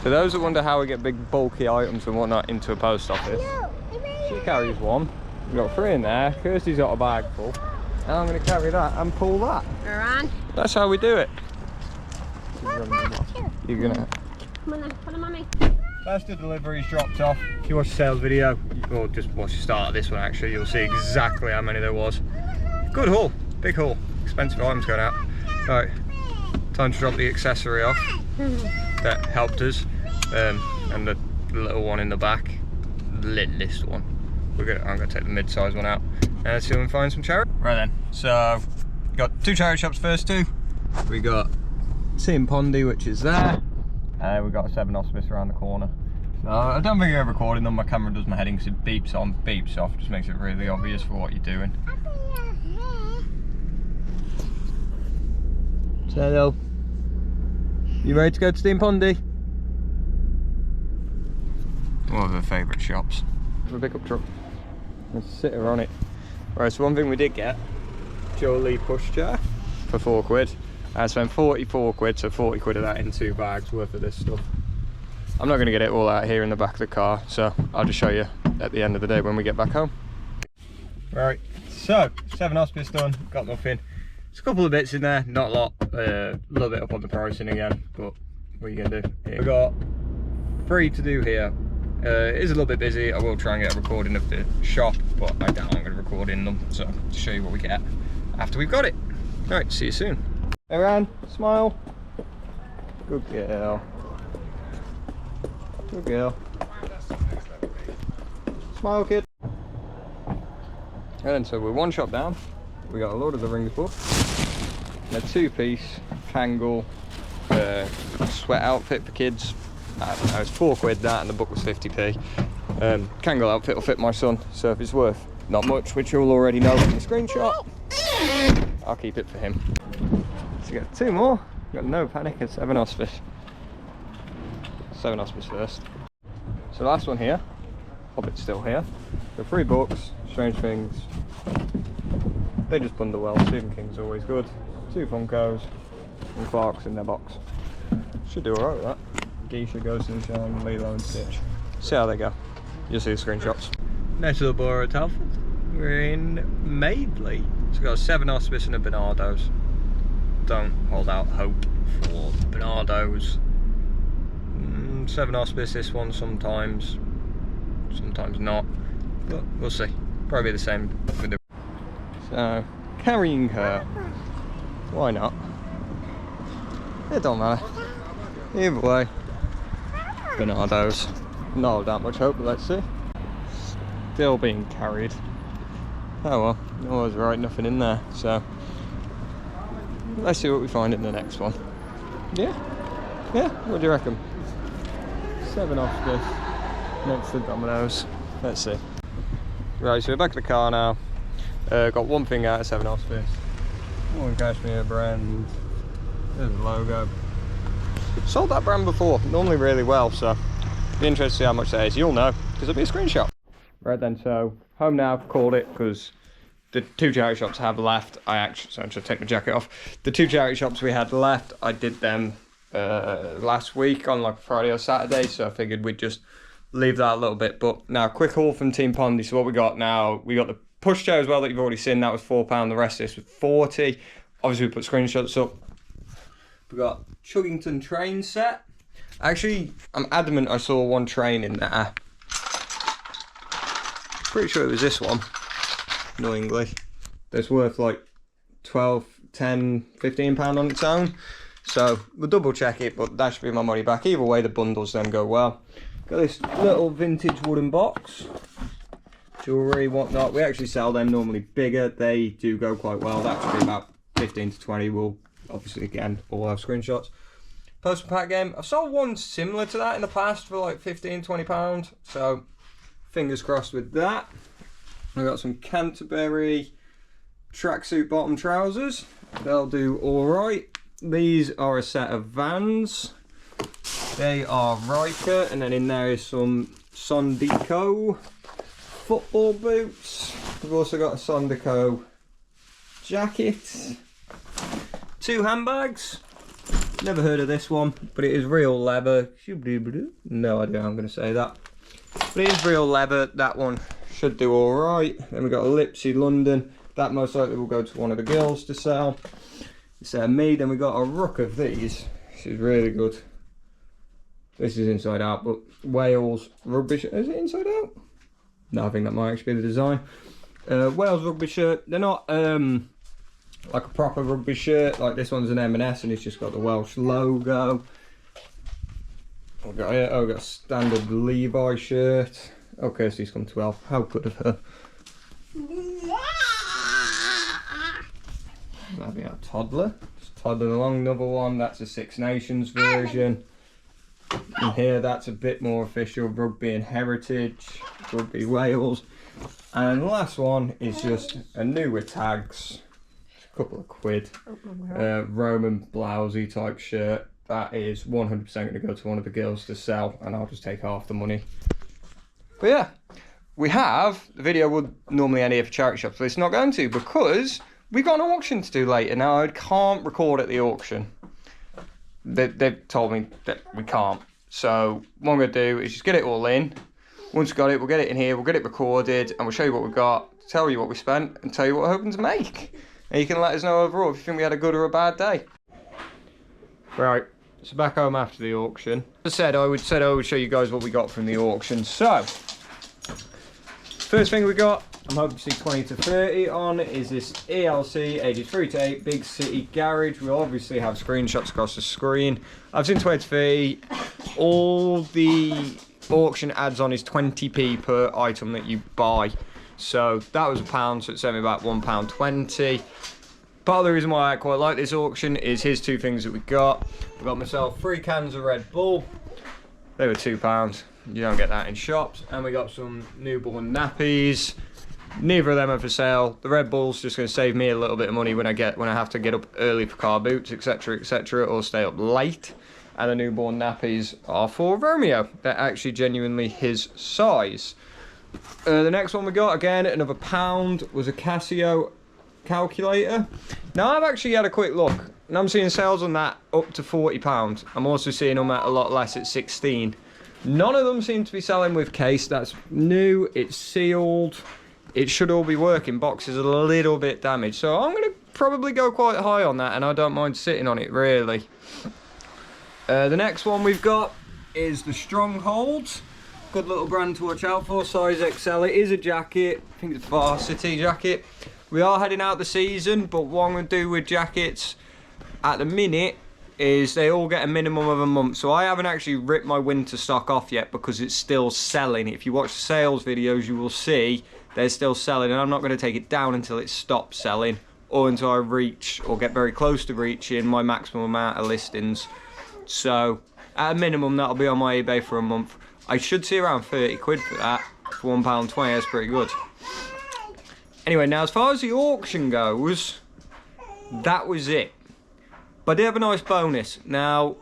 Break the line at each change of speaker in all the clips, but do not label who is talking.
For those that wonder how we get big bulky items and whatnot into a post office, she carries one. We've got 3 in there. Kirsty's got a bag full. And I'm going to carry that and pull that.
Around.
That's how we do it. You're going to...
Come on then, follow mommy.
That's the deliveries dropped off. If you watch the sales video, or just watch the start of this one actually, you'll see exactly how many there was. Good haul, big haul. Expensive items going out. Right, time to drop the accessory off. That helped us. And the little one in the back, the littlest one. I'm gonna take the mid-size one out and let's see if we can find some charity. Right then, so we got 2 charity shops first 2. We got Team Pondy, which is there. We've got a 7 Hospice around the corner. So I don't think you're recording them. My camera does my heading because it beeps on, beeps off. Just makes it really obvious for what you're doing. Say hello. You ready to go to Team Pondy? One of her favourite shops. For a pickup truck. Let's sit her on it. Right, so one thing we did get, Jolie pushchair for 4 quid. I spent 44 quid, so 40 quid of that in 2 bags worth of this stuff. I'm not going to get it all out here in the back of the car, so I'll just show you at the end of the day when we get back home. Right, so 7 Hospice done, got nothing. There's a couple of bits in there, not a lot, a little bit up on the pricing again, but what are you going to do? Here. We've got 3 to do here. It is a little bit busy. I will try and get a recording of the shop, but I doubt I'm going to record in them, so to show you what we get after we've got it. Alright, see you soon. Hey Ran, smile. Good girl. Good girl. Smile, kid. And then, so we're 1 shop down. We got a Lord of the Rings book. And a 2-piece Kangol sweat outfit for kids. I don't know, it's 4 quid that, and the book was 50p. Kangol outfit will fit my son, so if it's worth not much, which you'll already know from the screenshot, I'll keep it for him. So we got 2 more. We've got No Panic and 7 Hospice. 7 Hospice first. So the last one here, Hobbit's still here. The 3 books, Strange Things. They just bundle well. Stephen King's always good. 2 Funkos and Clark's in their box. Should do alright with that. Geisha, Ghost in the Shell, Lilo and Stitch. See how they go. You'll see the screenshots. Next to the Borough of Telford, we're in Madeley. So we've got a 7 Hospice and a Bernardo's. Don't hold out hope for Bernardo's. 7 Hospice, this one sometimes not, but we'll see. Probably the same with the... So, carrying her. Why not? It don't matter. Either way. Bernardo's. Not that much hope, but let's see. Still being carried. Oh well, I was right, nothing in there, so let's see what we find in the next one. Yeah? Yeah? What do you reckon? 7 Hospice next to Domino's. Let's see. Right, so we're back at the car now. Got 1 thing out of 7 Hospice. 1 Cashmere brand. There's the logo. Sold that brand before, normally really well, so be interested to see how much that is. You'll know, because it'll be a screenshot. Right then, so home now, called it, because the 2 charity shops have left. So I'm just take my jacket off. The 2 charity shops we had left, I did them last week on like Friday or Saturday, so I figured we'd just leave that a little bit. But now, quick haul from Team Pondy. So what we got now, we got the pushchair as well that you've already seen. That was £4. The rest of this was 40. Obviously, we put screenshots up. We got Chuggington train set. Actually, I'm adamant I saw 1 train in there. Pretty sure it was this one, annoyingly. That's worth like 12, 10, £15 on its own. So we'll double check it, but that should be my money back. Either way, the bundles then go well. Got this little vintage wooden box. Jewellery, whatnot. We actually sell them normally bigger. They do go quite well. That should be about 15 to 20. We'll obviously, again, all have screenshots. Postman pack game. I've sold 1 similar to that in the past for like £15, £20. So fingers crossed with that. I've got some Canterbury tracksuit bottom trousers. They'll do alright. These are a set of Vans. They are Riker, and then in there is some Sondico football boots. We've also got a Sondico jacket. 2 handbags. Never heard of this one, but it is real leather. No idea how I'm going to say that. But it is real leather. That one should do all right. Then we got a Lipsy London. That most likely will go to one of the girls to sell. It's me. Then we got a ruck of these. This is really good. This is inside out, but Wales rugby shirt. Is it inside out? No, I think that might actually be the design. Wales rugby shirt. They're not like a proper rugby shirt. Like this one's an M&S and it's just got the Welsh logo. I've got a standard Levi shirt. Okay, so he's come 12. How good of her. That'd be a toddler. Just toddling along. Another one. That's a Six Nations version. And here, that's a bit more official. Rugby and Heritage. Rugby Wales. And the last one is just a new with tags. A couple of quid. Roman blousey type shirt. That is 100% going to go to one of the girls to sell, and I'll just take half the money. But yeah, we have, the video would normally end here for charity shops, but it's not going to because we've got an auction to do later. Now, I can't record at the auction. They've told me that we can't. So what I'm going to do is just get it all in. Once we've got it, we'll get it in here, we'll get it recorded, and we'll show you what we've got, tell you what we spent, and tell you what we're hoping to make. And you can let us know overall if you think we had a good or a bad day. Right. So back home after the auction. As I said, I would show you guys what we got from the auction. So, first thing we got, I'm hoping to see 20 to 30 on, is this ELC ages 3 to 8 Big City Garage. We'll obviously have screenshots across the screen. I've seen 20 to 30. All the auction adds on is 20p per item that you buy. So that was £1, so it saved me about £1.20. Part of the reason why I quite like this auction is here's two things that we got. I got myself 3 cans of Red Bull. They were £2. You don't get that in shops. And we got some newborn nappies. Neither of them are for sale. The Red Bull's just going to save me a little bit of money when I have to get up early for car boots, etc., or stay up late. And the newborn nappies are for Romeo. They're actually genuinely his size. The next one we got, again, another £1, was a Casio calculator. Now I've actually had a quick look and I'm seeing sales on that up to £40. I'm also seeing them at a lot less at 16. None of them seem to be selling with case. That's new, it's sealed, it should all be working. Box is a little bit damaged, so I'm going to probably go quite high on that, and I don't mind sitting on it really. The next one we've got is the Stronghold. Good little brand to watch out for, size XL. It is a jacket, I think it's a varsity jacket. We are heading out the season, but what I'm going to do with jackets at the minute is they all get a minimum of a month. So I haven't actually ripped my winter stock off yet because it's still selling. If you watch the sales videos, you will see they're still selling, and I'm not going to take it down until it stops selling or until I reach or get very close to reaching my maximum amount of listings. So at a minimum, that'll be on my eBay for a month. I should see around 30 quid for that. For £1.20, that's pretty good. Anyway, now as far as the auction goes, that was it. But I did have a nice bonus. Now,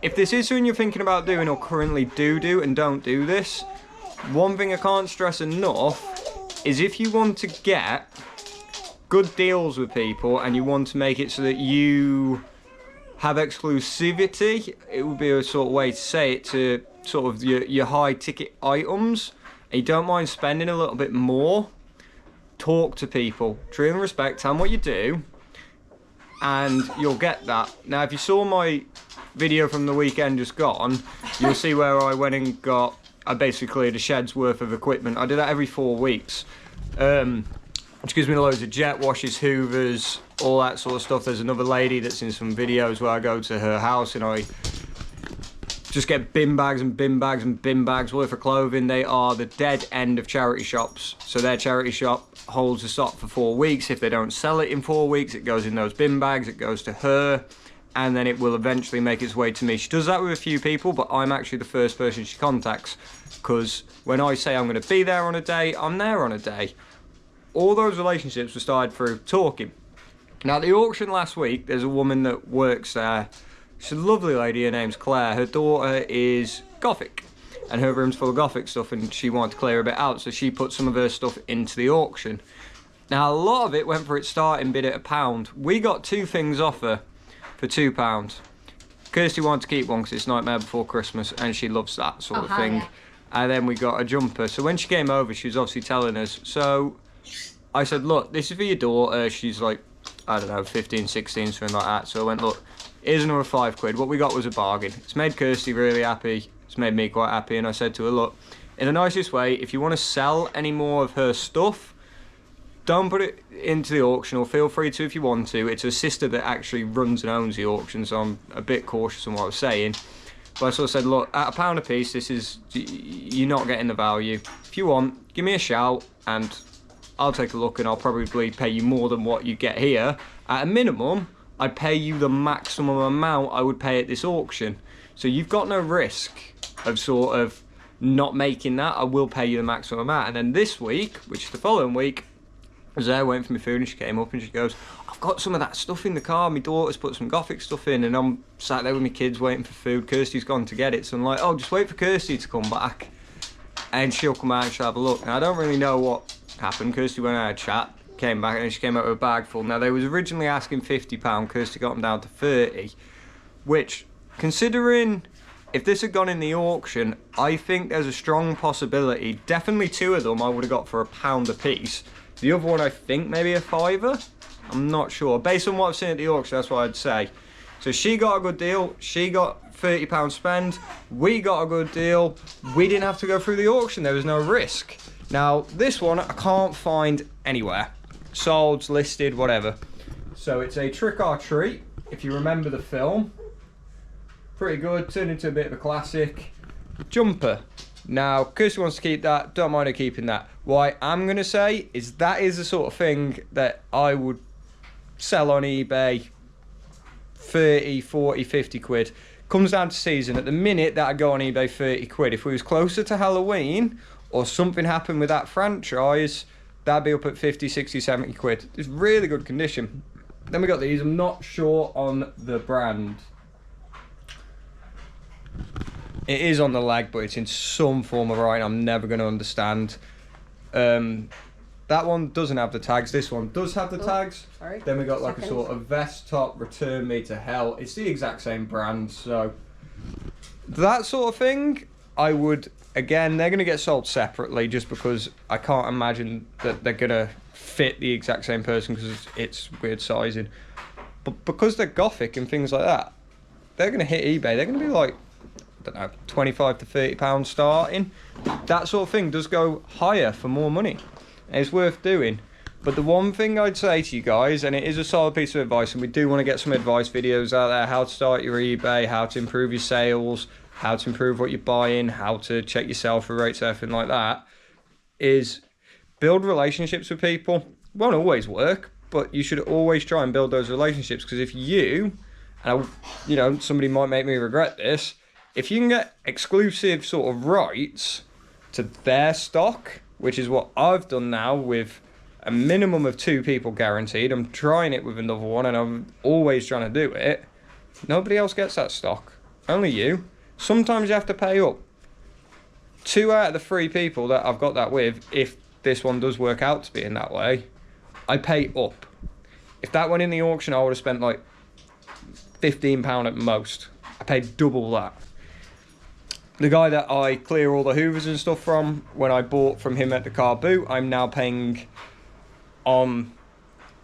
if this is something you're thinking about doing or currently do and don't do this, one thing I can't stress enough is if you want to get good deals with people and you want to make it so that you have exclusivity, it would be a sort of way to say it, to sort of your high ticket items, and you don't mind spending a little bit more, talk to people, treat them with respect, tell them what you do, and you'll get that. Now, if you saw my video from the weekend just gone, you'll see where I went and I basically cleared a shed's worth of equipment. I do that every 4 weeks. Which gives me loads of jet washes, hoovers, all that sort of stuff. There's another lady that's in some videos where I go to her house and I just get bin bags and bin bags and bin bags worth of clothing. They are the dead end of charity shops. So their charity shop holds the stock for 4 weeks. If they don't sell it in 4 weeks, it goes in those bin bags, it goes to her, and then it will eventually make its way to me. She does that with a few people, but I'm actually the first person she contacts, because when I say I'm going to be there on a day, I'm there on a day. All those relationships were started through talking. Now, at the auction last week, there's a woman that works there. She's a lovely lady, her name's Claire. Her daughter is Gothic, and her room's full of Gothic stuff, and she wanted to clear a bit out, so she put some of her stuff into the auction. Now, a lot of it went for its starting bid at £1. We got 2 things off her for £2. Kirsty wanted to keep one because it's Nightmare Before Christmas and she loves that sort of thing.
Yeah.
And then we got a jumper. So when she came over, she was obviously telling us. So I said, look, this is for your daughter. She's like, I don't know, 15, 16, something like that. So I went, look, here's another £5. What we got was a bargain. It's made Kirsty really happy. It's made me quite happy. And I said to her, look, in the nicest way, if you want to sell any more of her stuff, don't put it into the auction, or feel free to if you want to. It's her sister that actually runs and owns the auction, so I'm a bit cautious on what I was saying. But I sort of said, look, at £1 a piece, you're not getting the value. If you want, give me a shout and I'll take a look, and I'll probably pay you more than what you get here. At a minimum, I'd pay you the maximum amount I would pay at this auction. So you've got no risk of sort of not making that. I will pay you the maximum amount. And then this week, which is the following week, I was there waiting for my food, and she came up and she goes, I've got some of that stuff in the car. My daughter's put some Gothic stuff in, and I'm sat there with my kids waiting for food. Kirsty's gone to get it. So I'm like, oh, just wait for Kirsty to come back and she'll come out and she'll have a look. Now, I don't really know what happened. Kirsty went out a chat, came back, and she came out with a bag full. Now, they was originally asking £50. Kirsty got them down to 30, which, considering if this had gone in the auction, I think there's a strong possibility, definitely 2 of them I would have got for £1 a piece. The other one, I think, maybe a £5. I'm not sure. Based on what I've seen at the auction, that's what I'd say. So she got a good deal. She got £30 spend. We got a good deal. We didn't have to go through the auction. There was no risk. Now, this one I can't find anywhere. Sold, listed, whatever. So it's a Trick or Treat, if you remember the film. Pretty good. Turned into a bit of a classic. Jumper. Now, Kirsty wants to keep that. Don't mind her keeping that. What I'm going to say is that is the sort of thing that I would sell on eBay 30, 40, 50 quid. Comes down to season. At the minute, that'd go on eBay 30 quid. If we was closer to Halloween or something happened with that franchise, that'd be up at 50, 60, 70 quid. It's really good condition. Then we got these. I'm not sure on the brand. It is on the leg, but it's in some form of writing I'm never going to understand. That one doesn't have the tags. This one does have the tags.
Sorry.
Then we got like a sort of vest top, return me to hell. It's the exact same brand, so that sort of thing, I would, again, they're going to get sold separately just because I can't imagine that they're going to fit the exact same person because it's weird sizing. But because they're Gothic and things like that, they're going to hit eBay. They're going to be like, I don't know, 25 to 30 pounds starting. That sort of thing does go higher for more money. It's worth doing. But the one thing I'd say to you guys, and it is a solid piece of advice, and we do want to get some advice videos out there, how to start your eBay, how to improve your sales, how to improve what you're buying, how to check your sell-through rates, everything like that, is build relationships with people. Won't always work, but you should always try and build those relationships, because if you, and you know, somebody might make me regret this, if you can get exclusive sort of rights to their stock, which is what I've done now with a minimum of 2 people guaranteed. I'm trying it with another one, and I'm always trying to do it. Nobody else gets that stock. Only you. Sometimes you have to pay up. 2 out of the 3 people that I've got that with, if this one does work out to be in that way, I pay up. If that went in the auction, I would have spent like £15 at most. I paid double that. The guy that I clear all the hoovers and stuff from, when I bought from him at the car boot, I'm now paying on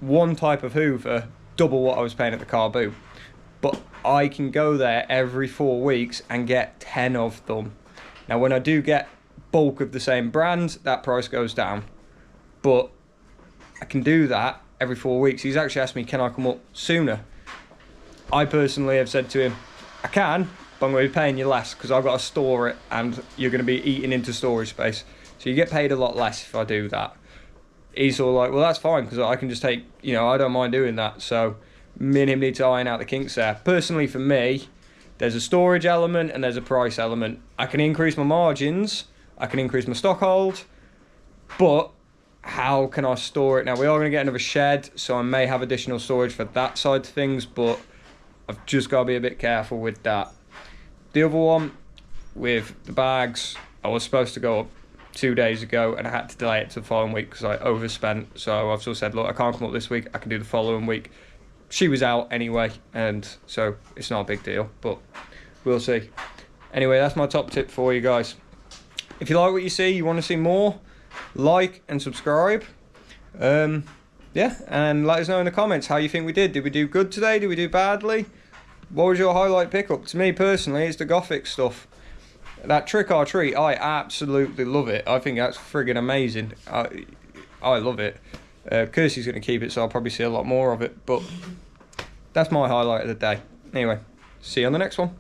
one type of hoover double what I was paying at the car boot. But I can go there every 4 weeks and get 10 of them. Now when I do get bulk of the same brand, that price goes down. But I can do that every 4 weeks. He's actually asked me, can I come up sooner? I personally have said to him, I can, but I'm going to be paying you less because I've got to store it and you're going to be eating into storage space. So you get paid a lot less if I do that. He's all like, well, that's fine because I can just take, you know, I don't mind doing that. So me and him need to iron out the kinks there. Personally, for me, there's a storage element and there's a price element. I can increase my margins, I can increase my stock hold, but how can I store it? Now, we are going to get another shed, so I may have additional storage for that side of things, but I've just got to be a bit careful with that. The other one, with the bags, I was supposed to go up 2 days ago and I had to delay it to the following week because I overspent. So I've still said, look, I can't come up this week, I can do the following week. she was out anyway, and so it's not a big deal, but we'll see. Anyway, that's my top tip for you guys. If you like what you see, you want to see more, like and subscribe. Yeah, and let us know in the comments how you think we did. Did we do good today? Did we do badly? What was your highlight pickup? To me personally, it's the Gothic stuff. That Trick or Treat, I absolutely love it. I think that's friggin' amazing. I love it. Kirsty's going to keep it, so I'll probably see a lot more of it. But that's my highlight of the day. Anyway, see you on the next one.